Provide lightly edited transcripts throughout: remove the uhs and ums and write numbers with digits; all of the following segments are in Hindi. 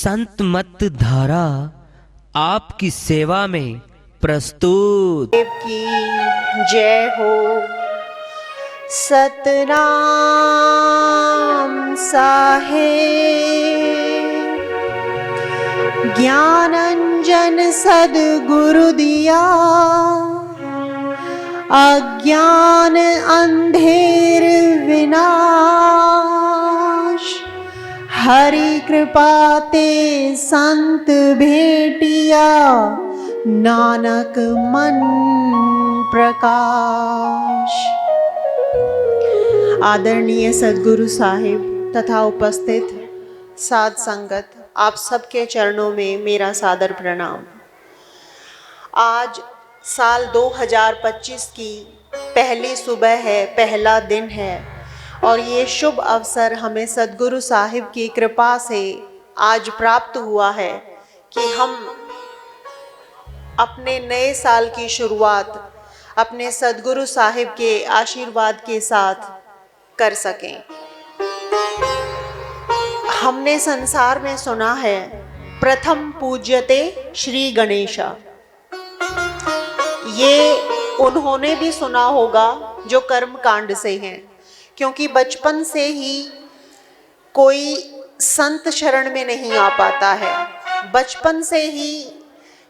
संत मत धारा आपकी सेवा में प्रस्तुत। देव की जय हो। सतनाम साहेब ज्ञानंजन सद्गुरु दिया, अज्ञान अंधेर विनाश। हरि कृपा ते संत भेटिया, नानक मन प्रकाश। आदरणीय सद्गुरु साहिब तथा उपस्थित साध संगत, आप सबके चरणों में मेरा सादर प्रणाम। आज साल 2025 की पहली सुबह है, पहला दिन है और ये शुभ अवसर हमें सद्गुरु साहिब की कृपा से आज प्राप्त हुआ है कि हम अपने नए साल की शुरुआत अपने सद्गुरु साहिब के आशीर्वाद के साथ कर सकें। हमने संसार में सुना है प्रथम पूज्यते श्री गणेशा। ये उन्होंने भी सुना होगा जो कर्म कांड से हैं, क्योंकि बचपन से ही कोई संत शरण में नहीं आ पाता है। बचपन से ही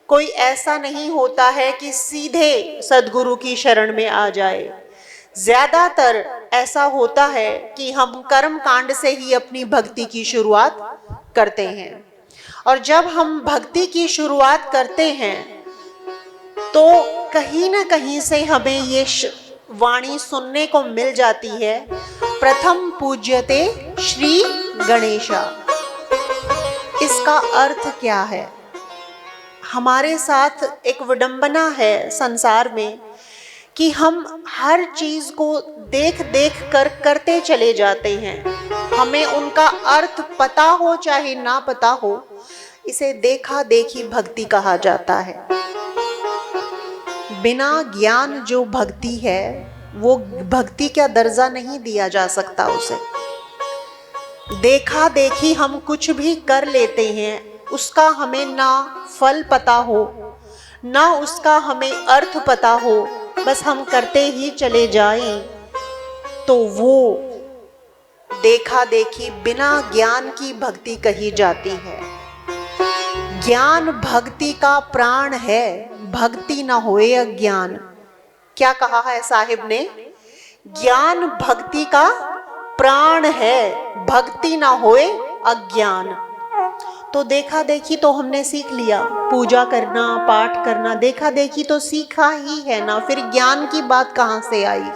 कोई ऐसा नहीं होता है कि सीधे सद्गुरु की शरण में आ जाए। ज़्यादातर ऐसा होता है कि हम कर्म कांड से ही अपनी भक्ति की शुरुआत करते हैं, और जब हम भक्ति की शुरुआत करते हैं तो कहीं ना कहीं से हमें ये वाणी सुनने को मिल जाती है, प्रथम पूज्यते श्री गणेशा। इसका अर्थ क्या है? हमारे साथ एक विडंबना है संसार में कि हम हर चीज को देख देख कर करते चले जाते हैं। हमें उनका अर्थ पता हो चाहे ना पता हो, इसे देखा देखी भक्ति कहा जाता है। बिना ज्ञान जो भक्ति है वो भक्ति का दर्जा नहीं दिया जा सकता उसे। देखा देखी हम कुछ भी कर लेते हैं, उसका हमें ना फल पता हो ना उसका हमें अर्थ पता हो, बस हम करते ही चले जाएं, तो वो देखा देखी बिना ज्ञान की भक्ति कही जाती है। ज्ञान भक्ति का प्राण है, भक्ति न होए अज्ञान। क्या कहा है साहिब ने? ज्ञान भक्ति का प्राण है, भक्ति न होए अज्ञान। तो देखा देखी तो हमने सीख लिया, पूजा करना, पाठ करना, देखा देखी तो सीखा ही है ना, फिर ज्ञान की बात कहाँ से आई?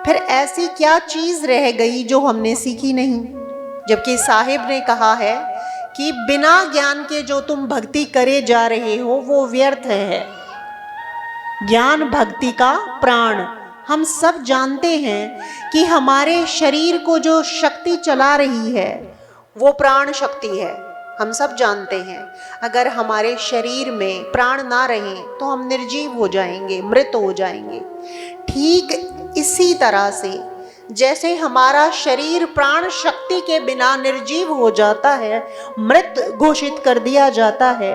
फिर ऐसी क्या चीज रह गई जो हमने सीखी नहीं? जबकि साहिब ने कहा है कि बिना ज्ञान के जो तुम भक्ति करे जा रहे हो वो व्यर्थ है। ज्ञान भक्ति का प्राण। हम सब जानते हैं कि हमारे शरीर को जो शक्ति चला रही है वो प्राण शक्ति है। हम सब जानते हैं अगर हमारे शरीर में प्राण ना रहे तो हम निर्जीव हो जाएंगे, मृत हो जाएंगे। ठीक इसी तरह से जैसे हमारा शरीर प्राण शक्ति के बिना निर्जीव हो जाता है, मृत घोषित कर दिया जाता है,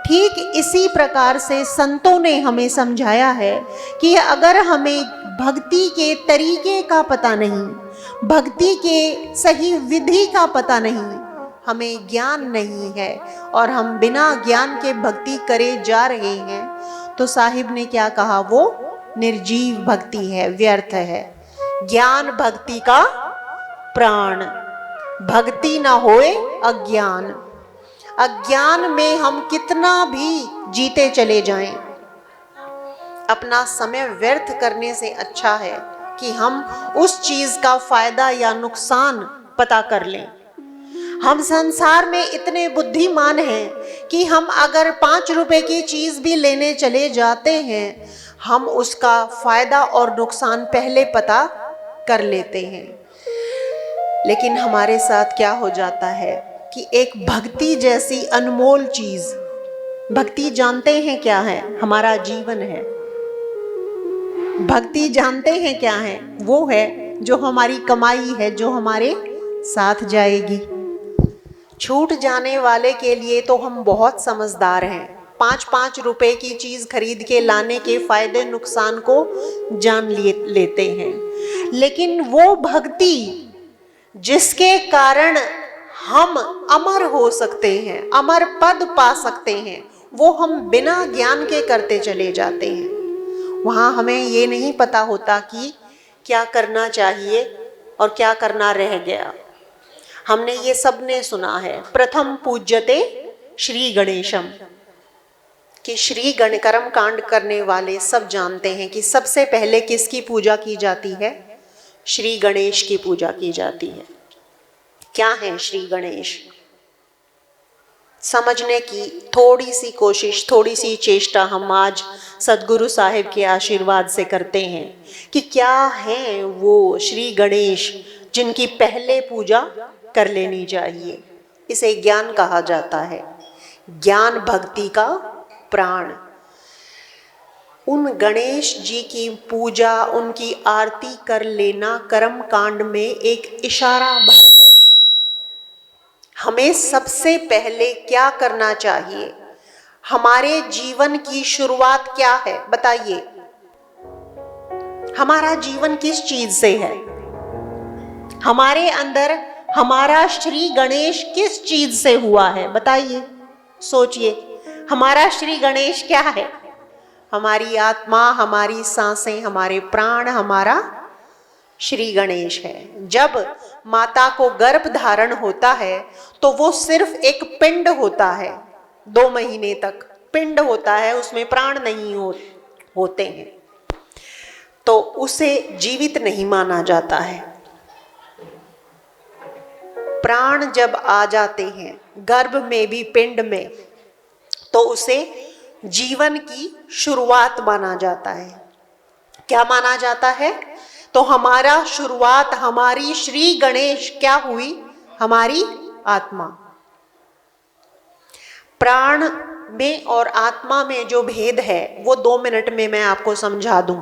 ठीक इसी प्रकार से संतों ने हमें समझाया है कि अगर हमें भक्ति के तरीके का पता नहीं, भक्ति के सही विधि का पता नहीं, हमें ज्ञान नहीं है और हम बिना ज्ञान के भक्ति करे जा रहे हैं, तो साहिब ने क्या कहा? वो निर्जीव भक्ति है, व्यर्थ है। ज्ञान भक्ति का प्राण। भक्ति न होए अज्ञान। अज्ञान में हम कितना भी जीते चले जाएं, अपना समय व्यर्थ करने से अच्छा है कि हम उस चीज का फायदा या नुकसान पता कर लें। हम संसार में इतने बुद्धिमान हैं कि हम अगर 5 रुपए की चीज भी लेने चले जाते हैं, हम उसका फायदा और नुकसान पहले पता कर लेते हैं। लेकिन हमारे साथ क्या हो जाता है कि एक भक्ति जैसी अनमोल चीज, भक्ति जानते हैं क्या है? हमारा जीवन है। भक्ति जानते हैं क्या है? वो है जो हमारी कमाई है, जो हमारे साथ जाएगी। छूट जाने वाले के लिए तो हम बहुत समझदार हैं। 5-5 रुपए की चीज खरीद के लाने के फायदे नुकसान को जान लेते हैं, लेकिन वो भक्ति जिसके कारण हम अमर हो सकते हैं, अमर पद पा सकते हैं, वो हम बिना ज्ञान के करते चले जाते हैं। वहाँ हमें ये नहीं पता होता कि क्या करना चाहिए और क्या करना रह गया। हमने ये सबने सुना है, प्रथम पूज्यते श्री गणेशम, कि श्री गण कर्म कांड करने वाले सब जानते हैं कि सबसे पहले किसकी पूजा की जाती है? श्री गणेश की पूजा की जाती है। क्या है श्री गणेश? समझने की थोड़ी सी कोशिश, थोड़ी सी चेष्टा हम आज सदगुरु साहिब के आशीर्वाद से करते हैं कि क्या है वो श्री गणेश जिनकी पहले पूजा कर लेनी चाहिए। इसे ज्ञान कहा जाता है, ज्ञान भक्ति का प्राण। उन गणेश जी की पूजा, उनकी आरती कर लेना कर्म कांड में एक इशारा भर है। हमें सबसे पहले क्या करना चाहिए? हमारे जीवन की शुरुआत क्या है? बताइए, हमारा जीवन किस चीज से है? हमारे अंदर हमारा श्री गणेश किस चीज से हुआ है? बताइए, सोचिए, हमारा श्री गणेश क्या है? हमारी आत्मा, हमारी सांसें, हमारे प्राण, हमारा श्री गणेश है। जब माता को गर्भ धारण होता है तो वो सिर्फ एक पिंड होता है, 2 महीने तक पिंड होता है, उसमें प्राण नहीं होते हैं, तो उसे जीवित नहीं माना जाता है। प्राण जब आ जाते हैं गर्भ में भी, पिंड में, तो उसे जीवन की शुरुआत माना जाता है। क्या माना जाता है? तो हमारा शुरुआत, हमारी श्री गणेश क्या हुई? हमारी आत्मा। प्राण में और आत्मा में जो भेद है वो 2 मिनट में मैं आपको समझा दूं।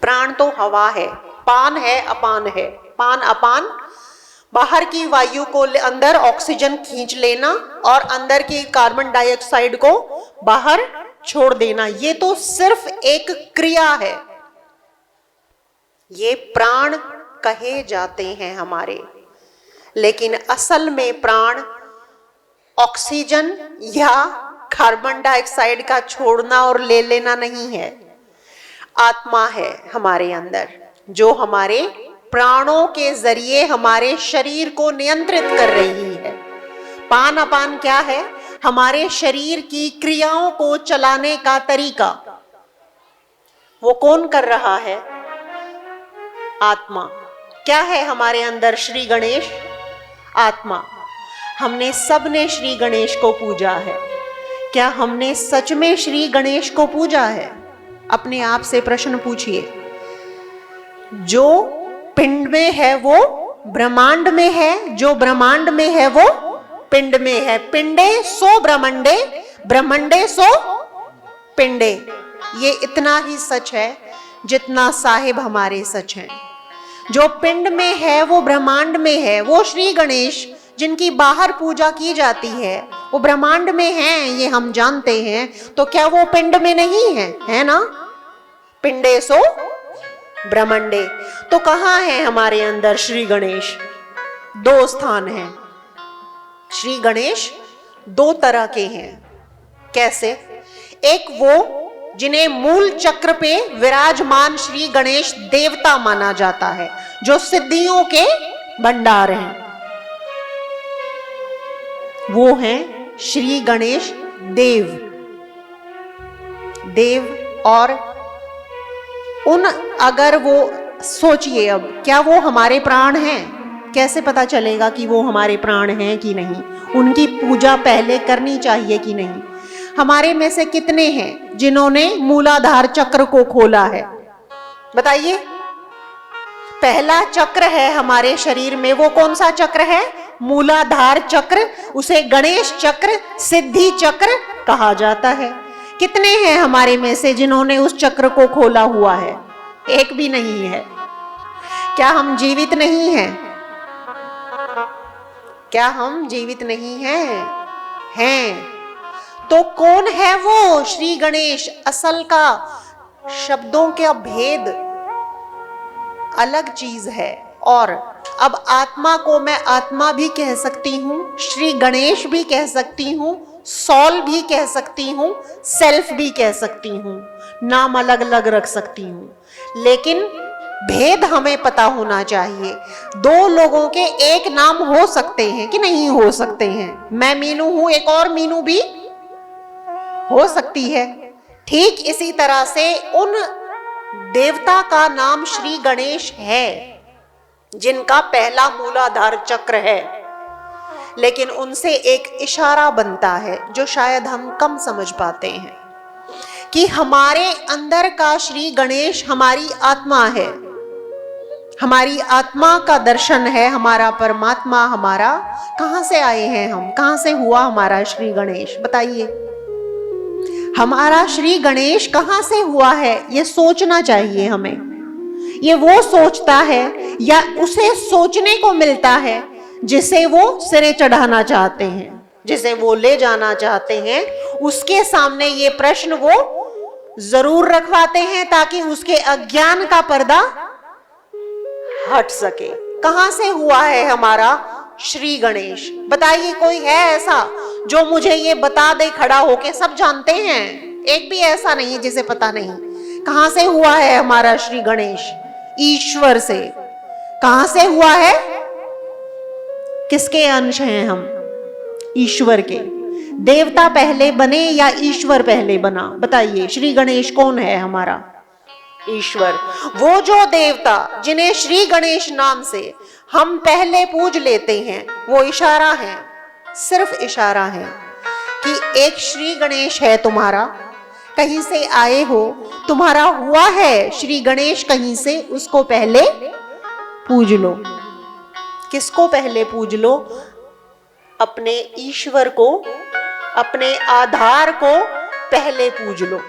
प्राण तो हवा है, पान है, अपान है। पान अपान, बाहर की वायु को अंदर ऑक्सीजन खींच लेना और अंदर की कार्बन डाइऑक्साइड को बाहर छोड़ देना, ये तो सिर्फ एक क्रिया है। ये प्राण कहे जाते हैं हमारे, लेकिन असल में प्राण ऑक्सीजन या कार्बन डाइऑक्साइड का छोड़ना और ले लेना नहीं है। आत्मा है हमारे अंदर, जो हमारे प्राणों के जरिए हमारे शरीर को नियंत्रित कर रही है। पान अपान क्या है? हमारे शरीर की क्रियाओं को चलाने का तरीका। वो कौन कर रहा है? आत्मा। क्या है हमारे अंदर? श्री गणेश, आत्मा। हमने सबने श्री गणेश को पूजा है। क्या हमने सच में श्री गणेश को पूजा है? अपने आप से प्रश्न पूछिए। जो पिंड में है वो ब्रह्मांड में है, जो ब्रह्मांड में है वो पिंड में है। पिंडे सो ब्रह्मंडे, ब्रह्मंडे सो पिंडे। ये इतना ही सच है जितना साहिब हमारे सच हैं। जो पिंड में है वो ब्रह्मांड में है। वो श्री गणेश जिनकी बाहर पूजा की जाती है वो ब्रह्मांड में हैं, ये हम जानते हैं। तो क्या वो पिंड में नहीं है? है ना? पिंडे सो ब्रह्मंडे। तो कहाँ है हमारे अंदर श्री गणेश? 2 स्थान हैं। श्री गणेश 2 तरह के हैं। कैसे? एक वो जिन्हें मूल चक्र पे विराजमान श्री गणेश देवता माना जाता है, जो सिद्धियों के भंडार हैं। वो हैं श्री गणेश देव। देव और उन, अगर वो सोचिए, अब क्या वो हमारे प्राण हैं? कैसे पता चलेगा कि वो हमारे प्राण हैं कि नहीं? उनकी पूजा पहले करनी चाहिए कि नहीं? हमारे में से कितने हैं जिन्होंने मूलाधार चक्र को खोला है? बताइए। पहला चक्र है हमारे शरीर में, वो कौन सा चक्र है? मूलाधार चक्र। उसे गणेश चक्र, सिद्धि चक्र कहा जाता है। कितने हैं हमारे में से जिन्होंने उस चक्र को खोला हुआ है? एक भी नहीं है। क्या हम जीवित नहीं हैं? क्या हम जीवित नहीं हैं? हैं। तो कौन है वो श्री गणेश? असल का शब्दों का भेद अलग चीज है। और अब आत्मा को मैं आत्मा भी कह सकती हूँ, श्री गणेश भी कह सकती हूँ, सॉल भी कह सकती हूँ, सेल्फ भी कह सकती हूँ, नाम अलग अलग रख सकती हूँ। लेकिन भेद हमें पता होना चाहिए। दो लोगों के एक नाम हो सकते हैं कि नहीं हो सकते हैं? मैं मीनू हूं, एक और मीनू भी हो सकती है। ठीक इसी तरह से उन देवता का नाम श्री गणेश है जिनका पहला मूलाधार चक्र है, लेकिन उनसे एक इशारा बनता है जो शायद हम कम समझ पाते हैं कि हमारे अंदर का श्री गणेश हमारी आत्मा है, हमारी आत्मा का दर्शन है, हमारा परमात्मा। हमारा कहां से आए हैं हम? कहां से हुआ हमारा श्री गणेश? बताइए, हमारा श्री गणेश कहां से हुआ है? ये सोचना चाहिए हमें। ये वो सोचता है या उसे सोचने को मिलता है जिसे वो सिरे चढ़ाना चाहते हैं, जिसे वो ले जाना चाहते हैं, उसके सामने ये प्रश्न वो जरूर रखवाते हैं ताकि उसके अज्ञान का पर्दा हट सके। कहां से हुआ है हमारा श्री गणेश? बताइए, कोई है ऐसा जो मुझे ये बता दे खड़ा होके? सब जानते हैं, एक भी ऐसा नहीं जिसे पता नहीं। कहां से हुआ है हमारा श्री गणेश? ईश्वर से। कहां से हुआ है? किसके अंश हैं हम? ईश्वर के। देवता पहले बने या ईश्वर पहले बना? बताइए, श्री गणेश कौन है हमारा? ईश्वर। वो जो देवता जिन्हें श्री गणेश नाम से हम पहले पूज लेते हैं, वो इशारा है, सिर्फ इशारा है कि एक श्री गणेश है तुम्हारा, कहीं से आए हो, तुम्हारा हुआ है श्री गणेश कहीं से, उसको पहले पूज लो। किसको पहले पूज लो? अपने ईश्वर को, अपने आधार को पहले पूज लो।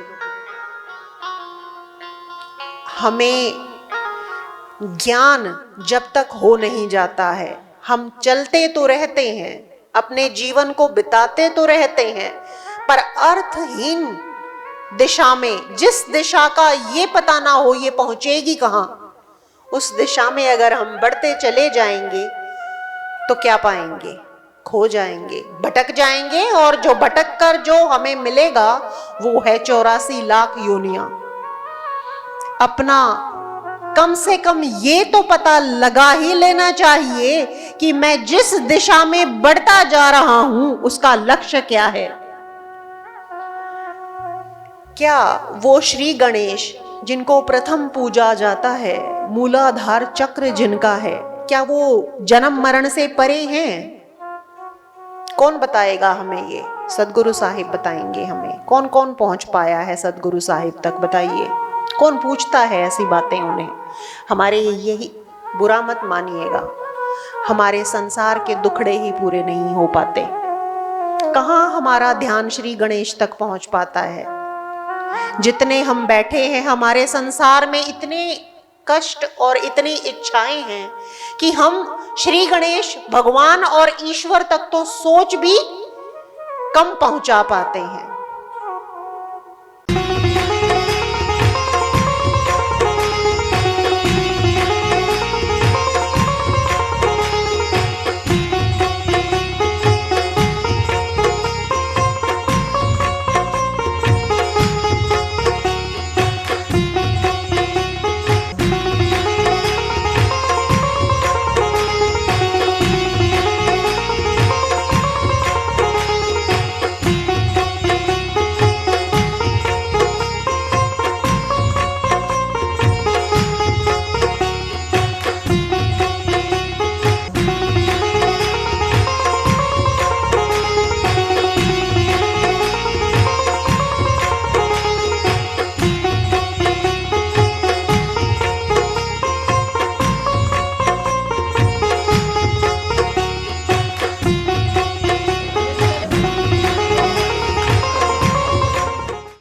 हमें ज्ञान जब तक हो नहीं जाता है, हम चलते तो रहते हैं, अपने जीवन को बिताते तो रहते हैं, पर अर्थहीन दिशा में, जिस दिशा का ये पता ना हो ये पहुंचेगी कहां, उस दिशा में अगर हम बढ़ते चले जाएंगे तो क्या पाएंगे? खो जाएंगे, भटक जाएंगे। और जो भटक कर जो हमें मिलेगा वो है 84 लाख योनियां। अपना कम से कम ये तो पता लगा ही लेना चाहिए कि मैं जिस दिशा में बढ़ता जा रहा हूं उसका लक्ष्य क्या है। क्या वो श्री गणेश जिनको प्रथम पूजा जाता है, मूलाधार चक्र जिनका है, क्या वो जन्म मरण से परे हैं? कौन बताएगा हमें? ये सदगुरु साहिब बताएंगे हमें। कौन कौन पहुंच पाया है सदगुरु साहिब तक? बताइए, कौन पूछता है ऐसी बातें उन्हें? हमारे यही, बुरा मत मानिएगा, हमारे संसार के दुखड़े ही पूरे नहीं हो पाते। कहाँ हमारा ध्यान श्री गणेश तक पहुंच पाता है? जितने हम बैठे हैं, हमारे संसार में इतने कष्ट और इतनी इच्छाएं हैं कि हम श्री गणेश भगवान और ईश्वर तक तो सोच भी कम पहुंचा पाते हैं।